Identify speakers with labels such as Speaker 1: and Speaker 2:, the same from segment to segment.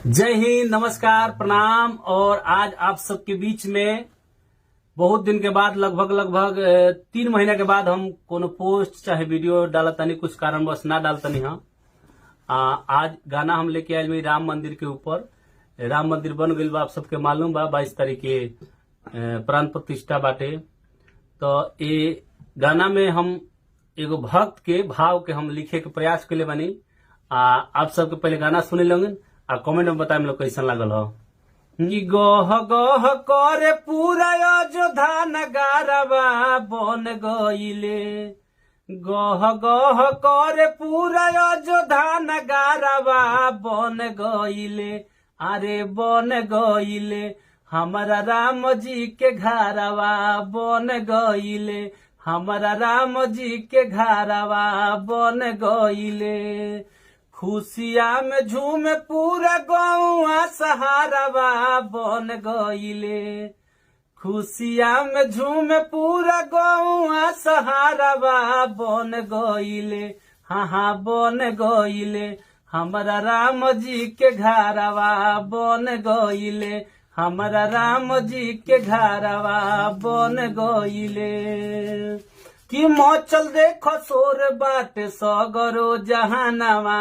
Speaker 1: जय हिंद, नमस्कार, प्रणाम। और आज आप सबके बीच में बहुत दिन के बाद लगभग 3 महीना के बाद हम कोनो पोस्ट चाहे वीडियो डालतानी, कुछ कारणवश ना डालतानी। हम आज गाना हम लेके आए मेरी राम मंदिर के ऊपर। राम मंदिर बन गई बा, आप सबके मालूम बा। 22 तारीख के प्राण प्रतिष्ठा बाटे। तो ये गाना में हम एगो भक्त के भाव के हम लिखे के प्रयास के लिए बनी। आप सबके पहले गाना सुने लोगे आ कमेंट में बताए लोग कैसा लागल हो। गह गह करे पूरा अयोध्या नगारवा बन गईले। गह गह करे पूरा अयोध्या नगारवा बन गईले। अरे बन गईले हमारा राम जी के घरवा बन गईले। हमारा राम जी के घरवा बन गईले। खुशिया में झूमे पूरा गौआ सहारवा बन गईले। खुशिया में झूमे पूरा गौआ सहारवा बन गईले। हाँ बन गईले हमारा राम जी के घरवा बन गईले। हमारा राम जी के घरवा बन गईले। कि मचल देखो सोर बाटे सगरो जहानवा।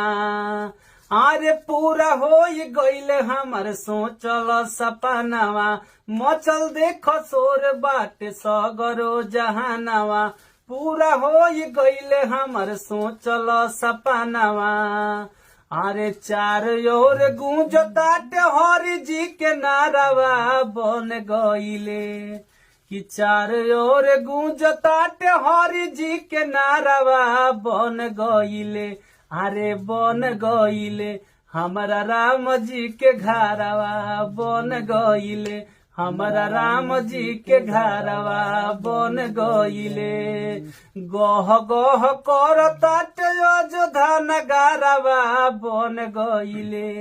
Speaker 1: अरे पूरा हो गईले हमार सोचल सपनवा। मचल देखो सोर बाटे सगरो जहानवा। पूरा हो गईले हमार सोचल सपनवा। अरे चार ओर गूंजताटे हरि जी के नारवा बन गईले। कि चार ओर गूंजताटे हरि जी के नारवा बन गईले। अरे बन गईले हमारा राम जी के घरवा बन गईले। हमारा राम जी के घरवा बन गईले। गह गह करताटे अयोध्या नगारवा बन गईले।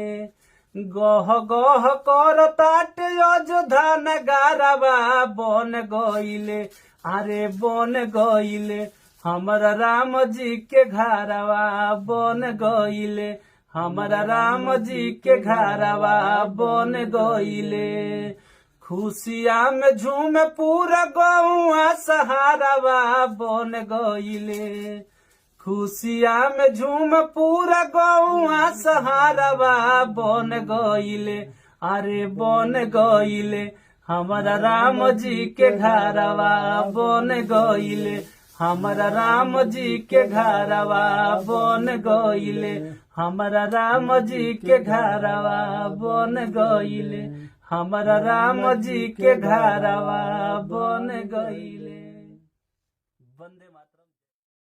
Speaker 1: गह गह करताटे अयोध्या नगारवा बन गईले। अरे बन गईले हमारा राम जी के घरवा बन गईले। हमारा राम जी के घरवा बन गईले। खुशिया में झूमे पूरा गौआ सहारवा बन गईले। खुशिया में झूम पूरा गौआ सहारवा बन गईले। अरे बन गईले हमारा राम जी के घरवा बन गईले। हमारा राम जी के घरवा बन गईले। हमारा राम जी के घरवा बन गईले। हमारा राम जी के घरवा बन गईले। वंदे मातरम।